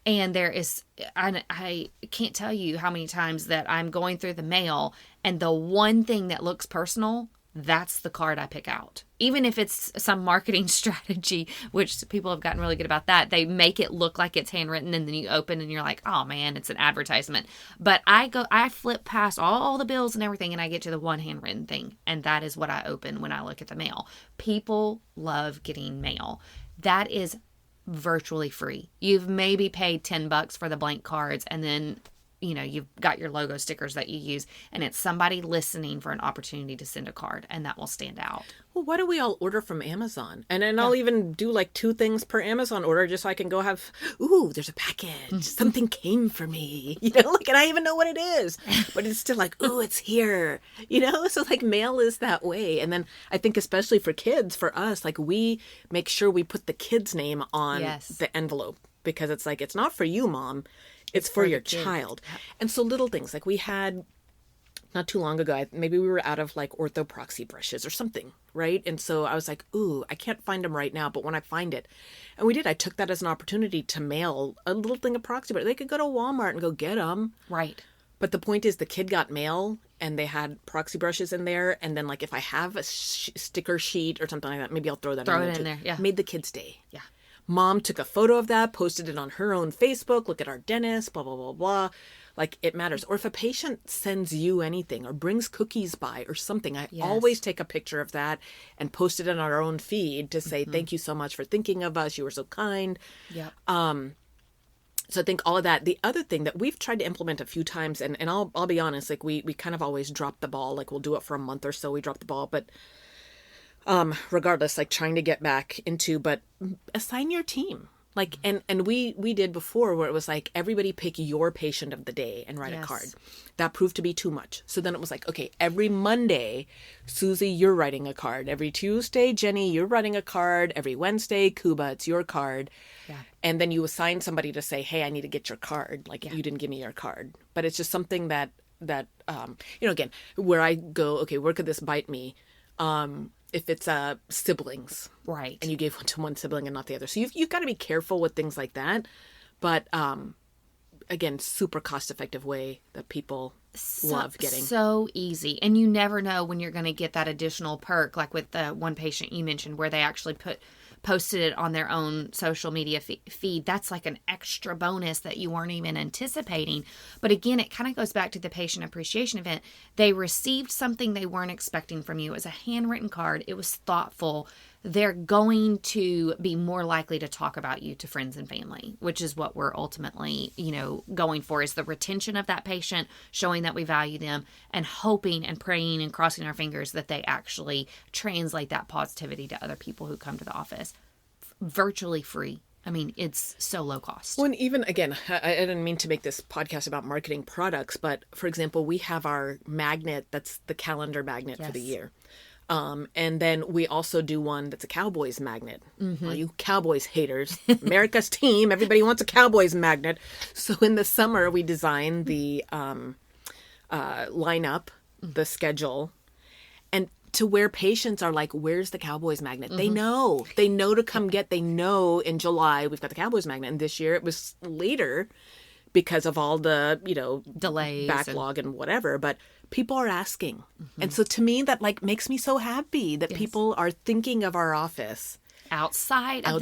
And there is, I can't tell you how many times that I'm going through the mail and the one thing that looks personal, that's the card I pick out. Even if it's some marketing strategy, which people have gotten really good about that, they make it look like it's handwritten, and then you open and you're like, oh man, it's an advertisement. But I flip past all the bills and everything, and I get to the one handwritten thing. And that is what I open when I look at the mail. People love getting mail. That is virtually free. You've maybe paid $10 for the blank cards, and then you've got your logo stickers that you use, and it's somebody listening for an opportunity to send a card, and that will stand out. Well, why do we all order from Amazon? And then I'll even do like 2 things per Amazon order just so I can go have, there's a package. Something came for me, and I even know what it is. But it's still like, it's here, So like mail is that way. And then I think especially for kids, for us, like we make sure we put the kid's name on the envelope, because it's like, it's not for you, Mom. It's for your child. And so little things like we had not too long ago, maybe we were out of like orthoproxy brushes or something, right? And so I was like, I can't find them right now, but when I find it, and we did, I took that as an opportunity to mail a little thing of proxy brush. They could go to Walmart and go get them. Right. But the point is the kid got mail and they had proxy brushes in there. And then like if I have a sticker sheet or something like that, maybe I'll throw that in there. Yeah. Made the kid's day. Yeah. Mom took a photo of that, posted it on her own Facebook. Look at our dentist, blah, blah, blah, blah. Like it matters. Or if a patient sends you anything or brings cookies by or something, I always take a picture of that and post it on our own feed to say, thank you so much for thinking of us. You were so kind. Yeah. So I think all of that. The other thing that we've tried to implement a few times, and I'll be honest, like we kind of always drop the ball. Like we'll do it for a month or so. We drop the ball, but regardless, like trying to get back into, but assign your team. Like, and we did before where it was like, everybody pick your patient of the day and write a card. That proved to be too much. So then it was like, okay, every Monday, Susie, you're writing a card. Every Tuesday, Jenny, you're writing a card. Every Wednesday, Kuba, it's your card. Yeah. And then you assign somebody to say, hey, I need to get your card. Like you didn't give me your card. But it's just something that, again, where I go, okay, where could this bite me? If it's siblings, right, and you gave one to one sibling and not the other, so you've got to be careful with things like that. But again, super cost effective way that people love getting. So easy, and you never know when you're going to get that additional perk. Like with the one patient you mentioned, where they actually posted it on their own social media feed. That's like an extra bonus that you weren't even anticipating. But again, it kind of goes back to the patient appreciation event. They received something they weren't expecting from you. It was a handwritten card. It was thoughtful. They're going to be more likely to talk about you to friends and family, which is what we're ultimately, going for, is the retention of that patient, showing that we value them, and hoping and praying and crossing our fingers that they actually translate that positivity to other people who come to the office. Virtually free. I mean, it's so low cost. Well, and even, again, I didn't mean to make this podcast about marketing products, but for example, we have our magnet that's the calendar magnet for the year. And then we also do one that's a Cowboys magnet. Mm-hmm. All you Cowboys haters, America's team, everybody wants a Cowboys magnet. So in the summer, we design the lineup, the schedule, and to where patients are like, where's the Cowboys magnet? Mm-hmm. They know to come get, they know in July we've got the Cowboys magnet. And this year it was later because of all the, Delays backlog and whatever, but people are asking. And so to me, that like makes me so happy that people are thinking of our office outside of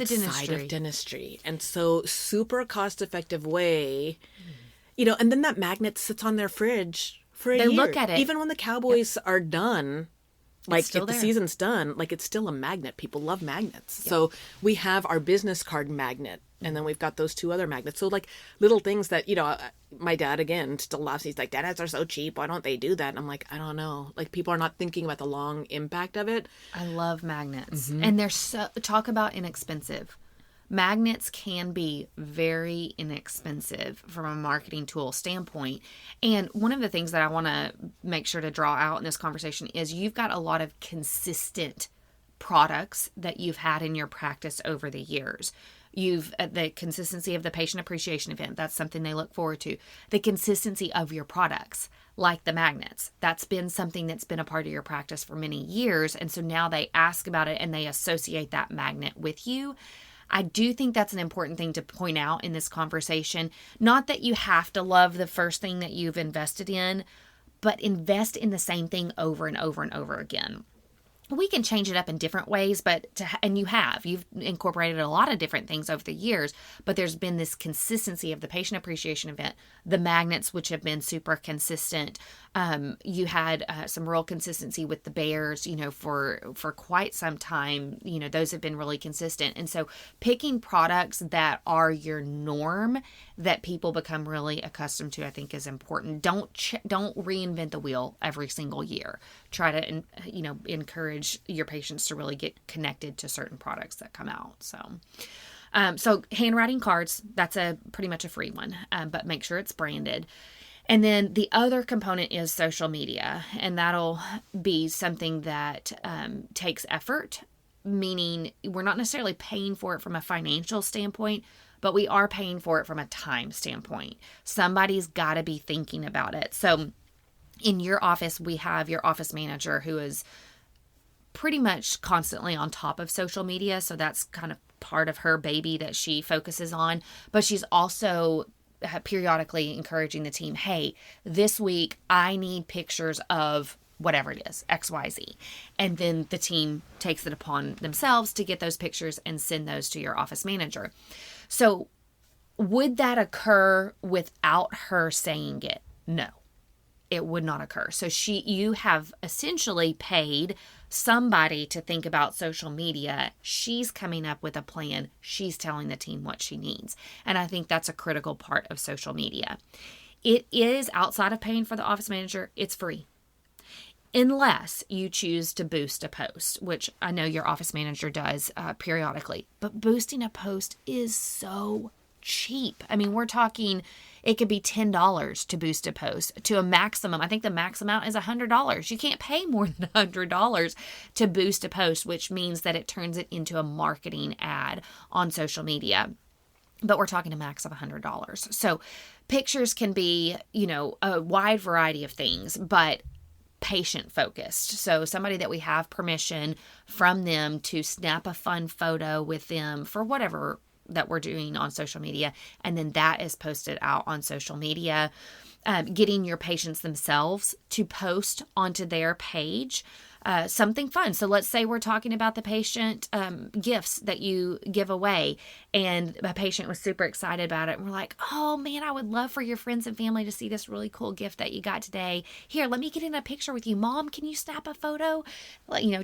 dentistry. And so super cost-effective way, and then that magnet sits on their fridge for a year. They look at it. Even when the Cowboys are done, like if the there. season's done, like it's still a magnet. People love magnets. So we have our business card magnet, and then we've got those 2 other magnets. So like little things that, my dad again still laughs. He's like, "Dads are so cheap. Why don't they do that?" And I'm like, I don't know. Like people are not thinking about the long impact of it. I love magnets. And they're talk about inexpensive. Magnets can be very inexpensive from a marketing tool standpoint. And one of the things that I want to make sure to draw out in this conversation is you've got a lot of consistent products that you've had in your practice over the years. You've the consistency of the patient appreciation event. That's something they look forward to. The consistency of your products, like the magnets. That's been something that's been a part of your practice for many years. And so now they ask about it and they associate that magnet with you. I do think that's an important thing to point out in this conversation. Not that you have to love the first thing that you've invested in, but invest in the same thing over and over and over again. We can change it up in different ways, and you've incorporated a lot of different things over the years, but there's been this consistency of the patient appreciation event, the magnets, which have been super consistent. You had some real consistency with the bears, for quite some time. Those have been really consistent. And so picking products that are your norm, that people become really accustomed to, I think is important. Don't reinvent the wheel every single year. Try to, encourage your patients to really get connected to certain products that come out. So handwriting cards, that's pretty much a free one, but make sure it's branded. And then the other component is social media, and that'll be something that takes effort, meaning we're not necessarily paying for it from a financial standpoint, but we are paying for it from a time standpoint. Somebody's got to be thinking about it. So in your office, we have your office manager who is pretty much constantly on top of social media. So that's kind of part of her baby that she focuses on. But she's also periodically encouraging the team, hey, this week I need pictures of whatever it is, XYZ. And then the team takes it upon themselves to get those pictures and send those to your office manager. So would that occur without her saying it? No, it would not occur. So you have essentially paid somebody to think about social media. She's coming up with a plan. She's telling the team what she needs. And I think that's a critical part of social media. It is outside of paying for the office manager. It's free. Unless you choose to boost a post, which I know your office manager does periodically. But boosting a post is so cheap. I mean, we're talking, it could be $10 to boost a post to a maximum. I think the max amount is $100. You can't pay more than $100 to boost a post, which means that it turns it into a marketing ad on social media. But we're talking a max of $100. So pictures can be, a wide variety of things, but patient focused. So somebody that we have permission from them to snap a fun photo with them for whatever that we're doing on social media. And then that is posted out on social media. Getting your patients themselves to post onto their page something fun. So let's say we're talking about the patient gifts that you give away, and a patient was super excited about it. And we're like, oh man, I would love for your friends and family to see this really cool gift that you got today. Here, let me get in a picture with you. Mom, can you snap a photo?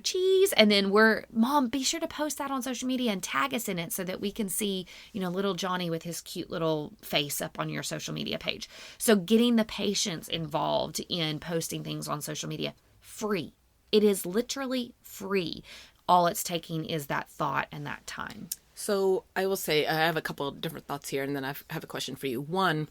Cheese. And then Mom, be sure to post that on social media and tag us in it so that we can see, little Johnny with his cute little face up on your social media page. So getting the patients involved in posting things on social media, free. It is literally free. All it's taking is that thought and that time. So I will say, I have a couple of different thoughts here, and then I have a question for you. One,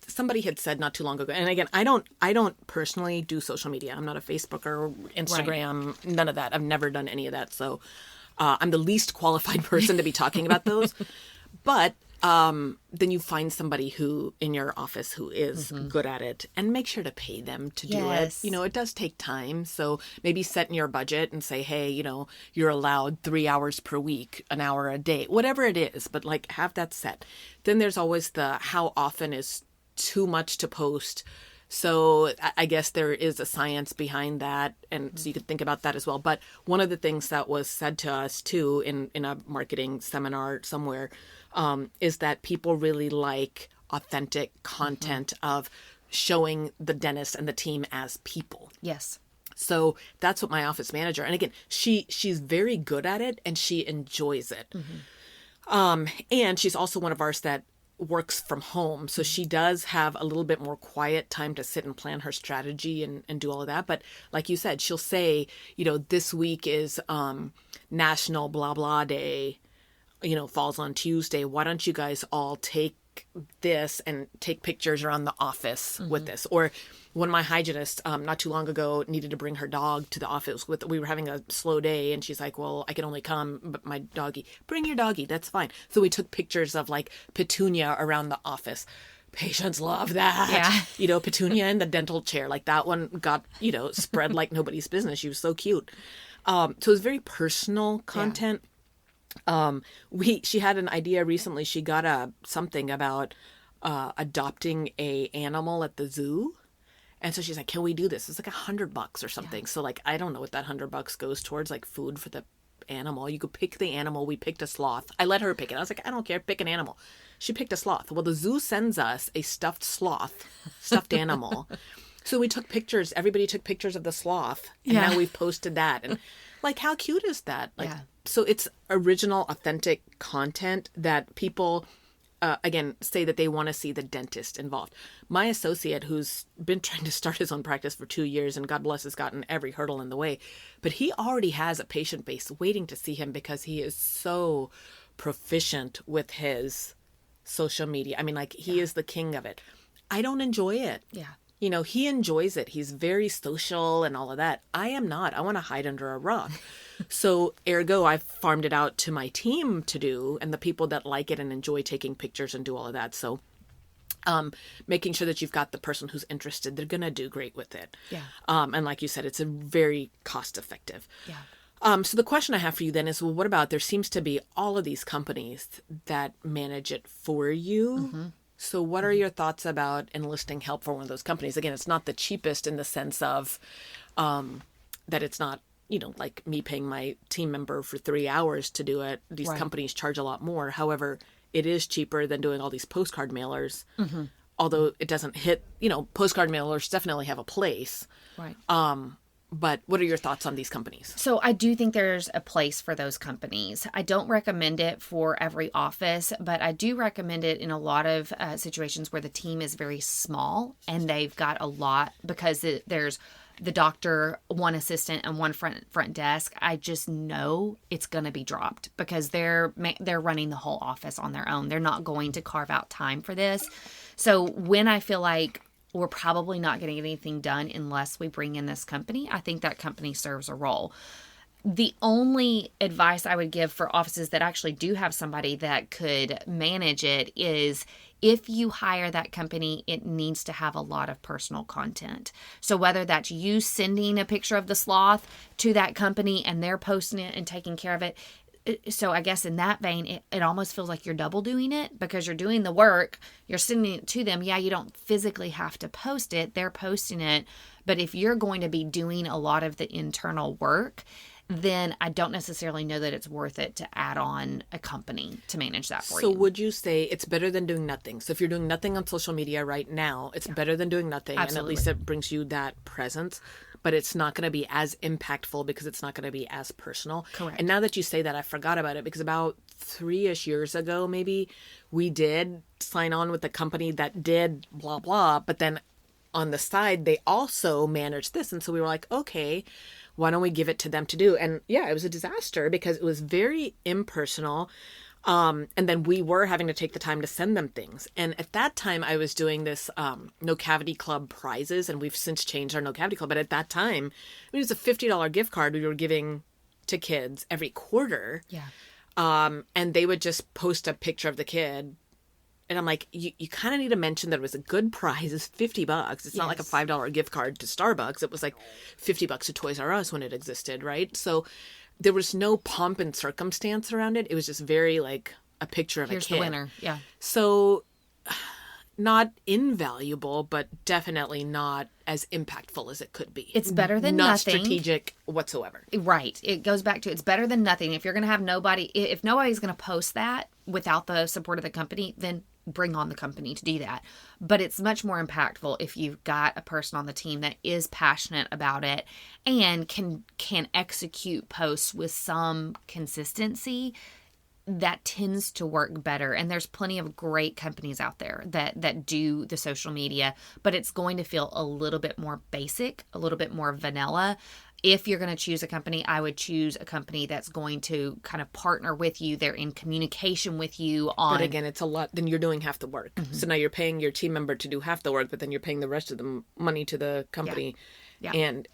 somebody had said not too long ago, and again, I don't personally do social media. I'm not a Facebook or Instagram, right. None of that. I've never done any of that. So I'm the least qualified person to be talking about those. But then you find somebody who in your office who is good at it, and make sure to pay them to do it. Yes. You know, it does take time. So maybe set in your budget and say, hey, you know, you're allowed 3 hours per week, an hour a day, whatever it is, but like have that set. Then there's always the how often is too much to post. So I guess there is a science behind that. And so you could think about that as well. But one of the things that was said to us too in a marketing seminar somewhere is that people really like authentic content of showing the dentist and the team as people. Yes. So that's what my office manager, and again, she's very good at it and she enjoys it. And she's also one of ours that works from home. So she does have a little bit more quiet time to sit and plan her strategy and do all of that. But like you said, she'll say, you know, this week is National Blah Blah Day, you know, falls on Tuesday. Why don't you guys all take this and take pictures around the office with this? Or one of my hygienists not too long ago needed to bring her dog to the office. We were having a slow day and she's like, well, I can only come, but my doggy, bring your doggy, that's fine. So we took pictures of like Petunia around the office. Patients love that. Yeah. You know, Petunia in the dental chair, like that one got, you know, spread like nobody's business. She was so cute. So it was very personal content. She had an idea recently. She got something about adopting a animal at the zoo. And so she's like, can we do this? It's like $100 or something. Yeah. So like, I don't know what that $100 goes towards, like food for the animal. You could pick the animal. We picked a sloth. I let her pick it. I was like, I don't care. Pick an animal. She picked a sloth. Well, the zoo sends us a stuffed sloth, stuffed animal. So we took pictures. Everybody took pictures of the sloth. And now we've posted that. And like, how cute is that? Like, so it's original, authentic content that people, again, say that they want to see the dentist involved. My associate, who's been trying to start his own practice for 2 years, and God bless, has gotten every hurdle in the way, but he already has a patient base waiting to see him because he is so proficient with his social media. I mean, like, he is the king of it. I don't enjoy it. Yeah. You know, he enjoys it. He's very social and all of that. I am not. I want to hide under a rock. So ergo, I've farmed it out to my team to do, and the people that like it and enjoy taking pictures and do all of that. So making sure that you've got the person who's interested, they're going to do great with it. Yeah. And like you said, it's a very cost effective. Yeah. So the question I have for you then is, well, what about, there seems to be all of these companies that manage it for you. So what are your thoughts about enlisting help for one of those companies? Again, it's not the cheapest in the sense of that it's not, you know, like me paying my team member for 3 hours to do it. These companies charge a lot more. However, it is cheaper than doing all these postcard mailers. Although it doesn't hit, you know, postcard mailers definitely have a place. Right. But what are your thoughts on these companies? So I do think there's a place for those companies. I don't recommend it for every office, but I do recommend it in a lot of situations where the team is very small and they've got a lot, because there's the doctor, one assistant, and one front desk. I just know it's going to be dropped because they're running the whole office on their own. They're not going to carve out time for this. So when I feel like we're probably not getting anything done unless we bring in this company, I think that company serves a role. The only advice I would give for offices that actually do have somebody that could manage it is, if you hire that company, it needs to have a lot of personal content. So whether that's you sending a picture of the sloth to that company and they're posting it and taking care of it. So I guess in that vein, it almost feels like you're double doing it, because you're doing the work, you're sending it to them. Yeah, you don't physically have to post it. They're posting it. But if you're going to be doing a lot of the internal work, then I don't necessarily know that it's worth it to add on a company to manage that for you. So would you say it's better than doing nothing? So if you're doing nothing on social media right now, it's better than doing nothing. Absolutely. And at least it brings you that presence. But it's not going to be as impactful because it's not going to be as personal. Correct. And now that you say that, I forgot about it, because about 3-ish years ago, maybe, we did sign on with a company that did blah, blah. But then on the side, they also managed this. And so we were like, okay, why don't we give it to them to do? And yeah, it was a disaster because it was very impersonal. And then we were having to take the time to send them things. And at that time, I was doing this No Cavity Club prizes, and we've since changed our No Cavity Club. But at that time, it was a $50 gift card we were giving to kids every quarter. Yeah. And they would just post a picture of the kid And I'm like, you kind of need to mention that it was a good price. It's $50. It's not like a $5 gift card to Starbucks. It was like $50 to Toys R Us when it existed, right? So there was no pomp and circumstance around it. It was just very like a picture of Here's a kid. the winner. Yeah. So not invaluable, but definitely not as impactful as it could be. It's better than not nothing. Not strategic whatsoever. Right. It goes back to it's better than nothing. If you're going to have if nobody's going to post that without the support of the company, then bring on the company to do that. But it's much more impactful if you've got a person on the team that is passionate about it and can execute posts with some consistency. That tends to work better. And there's plenty of great companies out there that do the social media, but it's going to feel a little bit more basic, a little bit more vanilla. If you're going to choose a company, I would choose a company that's going to kind of partner with you. They're in communication with you on. But again, it's a lot. Then you're doing half the work. Mm-hmm. So now you're paying your team member to do half the work, but then you're paying the rest of the money to the company. Yeah. And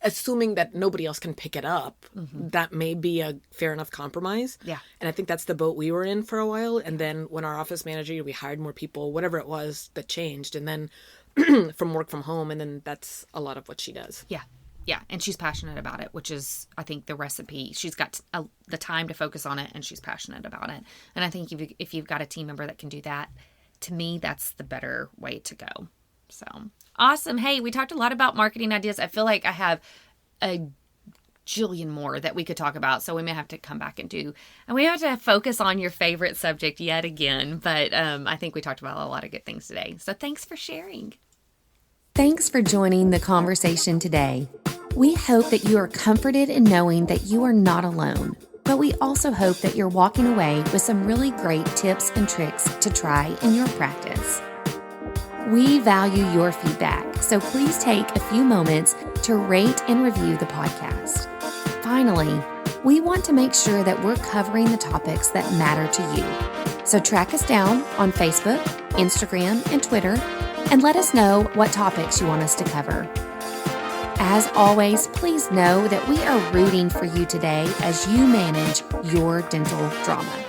assuming that nobody else can pick it up, that may be a fair enough compromise. Yeah. And I think that's the boat we were in for a while. And then when our office manager, we hired more people, whatever it was that changed. And then from work from home. And then that's a lot of what she does. Yeah. Yeah. And she's passionate about it, which is, I think, the recipe. She's got the time to focus on it and she's passionate about it. And I think if you've got a team member that can do that, to me, that's the better way to go. So awesome. Hey, we talked a lot about marketing ideas. I feel like I have a jillion more that we could talk about. So we may have to come back and we have to focus on your favorite subject yet again. But I think we talked about a lot of good things today. So thanks for sharing. Thanks for joining the conversation today. We hope that you are comforted in knowing that you are not alone. But we also hope that you're walking away with some really great tips and tricks to try in your practice. We value your feedback, so please take a few moments to rate and review the podcast. Finally, we want to make sure that we're covering the topics that matter to you. So track us down on Facebook, Instagram, and Twitter, and let us know what topics you want us to cover. As always, please know that we are rooting for you today as you manage your dental drama.